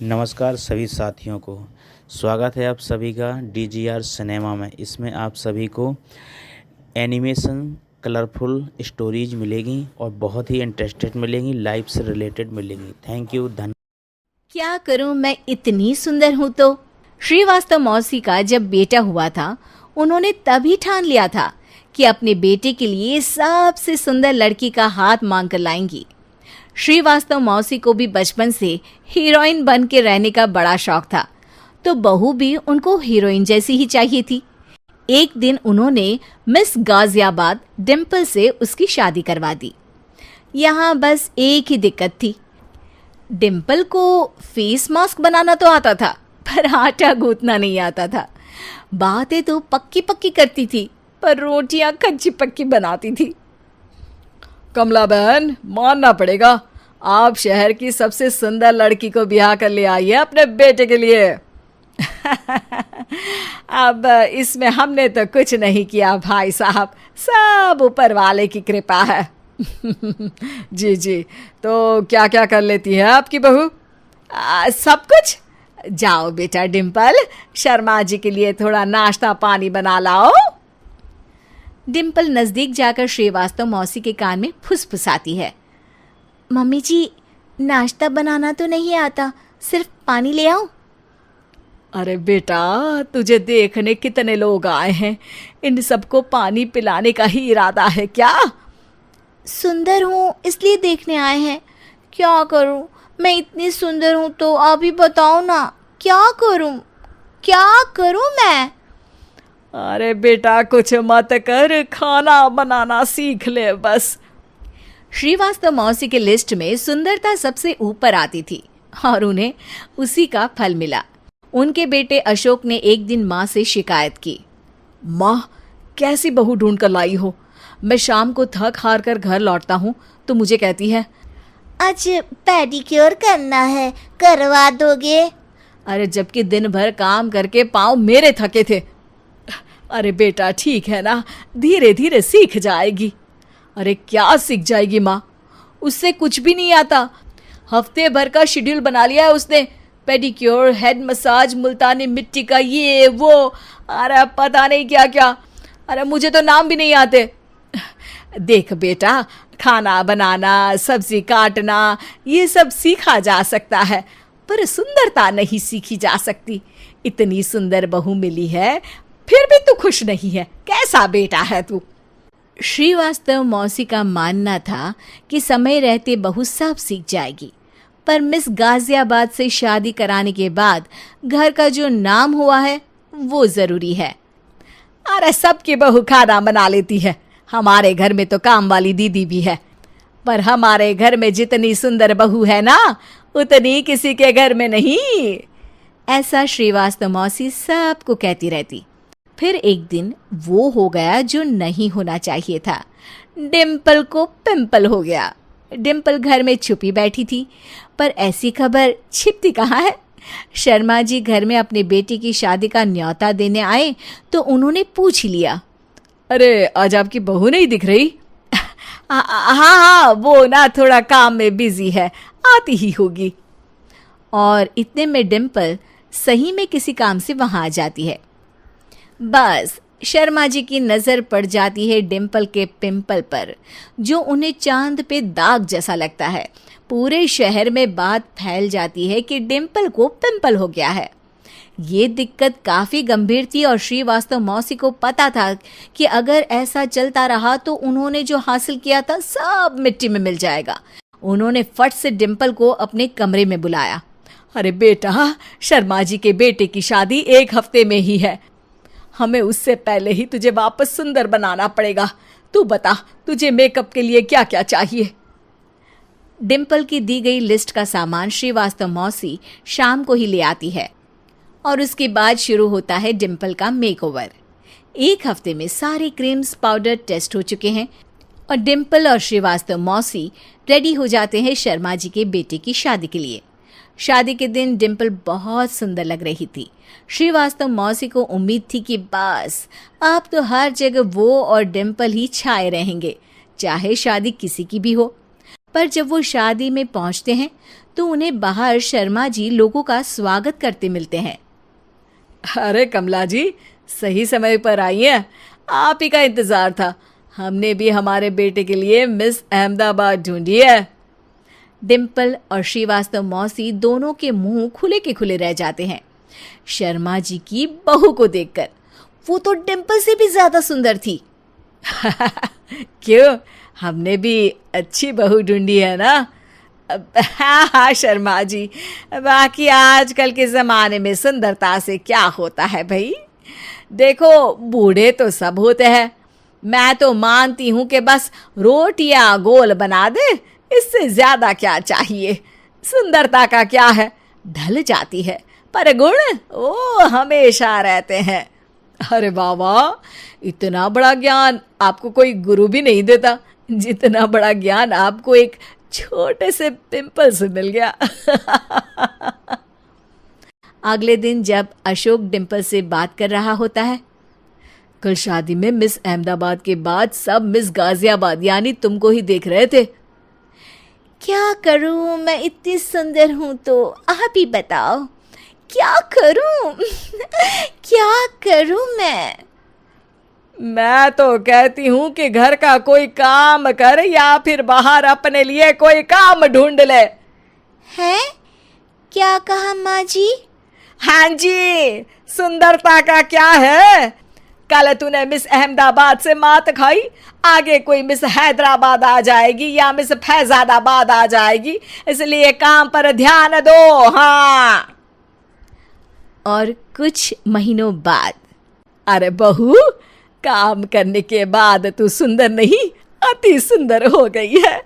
नमस्कार सभी साथियों को। स्वागत है आप सभी का DGR सिनेमा में। इसमें आप सभी को एनिमेशन कलरफुल स्टोरीज मिलेगी और बहुत ही इंटरेस्टेड मिलेंगी, लाइफ से रिलेटेड मिलेंगी। Thank you. धन्यवाद। क्या करूं, मैं इतनी सुंदर हूं तो। श्रीवास्तव मौसी का जब बेटा हुआ था, उन्होंने तभी ठान लिया था कि अपने बेटे के लिए सबसे सुंदर लड़की का हाथ मांग कर लाएंगी। श्रीवास्तव मौसी को भी बचपन से हीरोइन बन के रहने का बड़ा शौक था, तो बहू भी उनको हीरोइन जैसी ही चाहिए थी। एक दिन उन्होंने मिस गाजियाबाद डिम्पल से उसकी शादी करवा दी। यहाँ बस एक ही दिक्कत थी, डिम्पल को फेस मास्क बनाना तो आता था, पर आटा गूंथना नहीं आता था। बातें तो पक्की पक्की करती थी, पर रोटियां कच्ची पक्की बनाती थी। कमला बहन, मानना पड़ेगा, आप शहर की सबसे सुंदर लड़की को ब्याह कर ले आई है अपने बेटे के लिए। अब इसमें हमने तो कुछ नहीं किया भाई साहब, सब ऊपर वाले की कृपा है। जी जी, तो क्या क्या कर लेती है आपकी बहू? सब कुछ। जाओ बेटा डिम्पल, शर्मा जी के लिए थोड़ा नाश्ता पानी बना लाओ। डिम्पल नजदीक जाकर श्रीवास्तव मौसी के कान में फुसफुसाती है। मम्मी जी, नाश्ता बनाना तो नहीं आता, सिर्फ पानी ले आओ। अरे बेटा, तुझे देखने कितने लोग आए हैं, इन सबको पानी पिलाने का ही इरादा है क्या? सुंदर हूँ इसलिए देखने आए हैं। क्या करूँ, मैं इतनी सुंदर हूँ तो आप ही बताओ ना, क्या करूँ मैं? अरे बेटा, कुछ मत कर, खाना बनाना सीख ले बस। श्रीवास्तव मौसी के लिस्ट में सुंदरता सबसे ऊपर आती थी और उन्हें उसी का फल मिला। उनके बेटे अशोक ने एक दिन माँ से शिकायत की। माँ, कैसी बहू ढूंढ कर लाई हो? मैं शाम को थक हार कर घर लौटता हूँ तो मुझे कहती है, आज पेडिक्योर करना है, करवा दोगे? अरे जबकि दिन भर काम करके पाँव मेरे थके थे। अरे बेटा ठीक है ना, धीरे धीरे सीख जाएगी। अरे क्या सीख जाएगी माँ, उससे कुछ भी नहीं आता। हफ्ते भर का शेड्यूल बना लिया है उसने, पेडिक्योर, हेड मसाज, मुल्तानी मिट्टी का ये वो, अरे पता नहीं क्या क्या। अरे मुझे तो नाम भी नहीं आते। देख बेटा, खाना बनाना, सब्जी काटना, ये सब सीखा जा सकता है, पर सुंदरता नहीं सीखी जा सकती। इतनी सुंदर बहू मिली है, फिर भी तू खुश नहीं है, कैसा बेटा है तू? श्रीवास्तव मौसी का मानना था कि समय रहते बहू सब सीख जाएगी, पर मिस गाजियाबाद से शादी कराने के बाद घर का जो नाम हुआ है वो जरूरी है। अरे सबकी बहू खाना बना लेती है, हमारे घर में तो काम वाली दीदी भी है, पर हमारे घर में जितनी सुंदर बहू है ना, उतनी किसी के घर में नहीं। ऐसा श्रीवास्तव मौसी सबको कहती रहती। फिर एक दिन वो हो गया जो नहीं होना चाहिए था। डिम्पल को पिंपल हो गया। डिम्पल घर में छुपी बैठी थी, पर ऐसी खबर छिपती कहाँ है। शर्मा जी घर में अपने बेटी की शादी का न्योता देने आए तो उन्होंने पूछ लिया, अरे आज आपकी बहू नहीं दिख रही? हाँ, वो ना थोड़ा काम में बिजी है, आती ही होगी। और इतने में डिम्पल सही में किसी काम से वहां आ जाती है। बस शर्मा जी की नजर पड़ जाती है डिम्पल के पिंपल पर, जो उन्हें चांद पे दाग जैसा लगता है। पूरे शहर में बात फैल जाती है कि डिम्पल को पिंपल हो गया है। ये दिक्कत काफी गंभीर थी और श्रीवास्तव मौसी को पता था कि अगर ऐसा चलता रहा तो उन्होंने जो हासिल किया था सब मिट्टी में मिल जाएगा। उन्होंने फट से डिम्पल को अपने कमरे में बुलाया। अरे बेटा, शर्मा जी के बेटे की शादी 1 हफ्ते में ही है, हमें उससे पहले ही तुझे वापस सुंदर बनाना पड़ेगा। तू बता, तुझे मेकअप के लिए क्या क्या चाहिए? डिम्पल की दी गई लिस्ट का सामान श्रीवास्तव मौसी शाम को ही ले आती है और उसके बाद शुरू होता है डिम्पल का मेकओवर। 1 हफ्ते में सारे क्रीम्स पाउडर टेस्ट हो चुके हैं और डिम्पल और श्रीवास्तव मौसी रेडी हो जाते हैं शर्मा जी के बेटे की शादी के लिए। शादी के दिन डिम्पल बहुत सुंदर लग रही थी। श्रीवास्तव मौसी को उम्मीद थी कि बस अब तो हर जगह वो और डिम्पल ही छाए रहेंगे, चाहे शादी किसी की भी हो। पर जब वो शादी में पहुंचते हैं तो उन्हें बाहर शर्मा जी लोगों का स्वागत करते मिलते हैं। अरे कमला जी, सही समय पर आई हैं। आप ही का इंतजार था। हमने भी हमारे बेटे के लिए मिस अहमदाबाद ढूंढी है। डिम्पल और श्रीवास्तव मौसी दोनों के मुंह खुले के खुले रह जाते हैं शर्मा जी की बहू को देखकर। वो तो डिम्पल से भी ज्यादा सुंदर थी। क्यों, हमने भी अच्छी बहू ढूंढी है ना? हाँ शर्मा जी, बाकी आजकल के ज़माने में सुंदरता से क्या होता है भाई। देखो, बूढ़े तो सब होते हैं। मैं तो मानती हूँ कि बस रोटियां गोल बना दे, इससे ज्यादा क्या चाहिए। सुंदरता का क्या है, ढल जाती है, पर गुण वो हमेशा रहते हैं। अरे वाह वाह, इतना बड़ा ज्ञान आपको कोई गुरु भी नहीं देता जितना बड़ा ज्ञान आपको एक छोटे से पिंपल से मिल गया। अगले दिन जब अशोक डिम्पल से बात कर रहा होता है, कल शादी में मिस अहमदाबाद के बाद सब मिस गाजियाबाद यानी तुमको ही देख रहे थे। क्या करूं, मैं इतनी सुंदर हूं तो आप ही बताओ क्या करूं। क्या करूं मैं तो कहती हूँ कि घर का कोई काम कर या फिर बाहर अपने लिए कोई काम ढूंढ ले। है? क्या कहा माँ जी? हाँ जी, सुंदरता का क्या है। कल तूने मिस अहमदाबाद से मात खाई, आगे कोई मिस हैदराबाद आ जाएगी या मिस फैजादाबाद आ जाएगी, इसलिए काम पर ध्यान दो। हाँ। और कुछ महीनों बाद, अरे बहू, काम करने के बाद तू सुंदर नहीं, अति सुंदर हो गई है।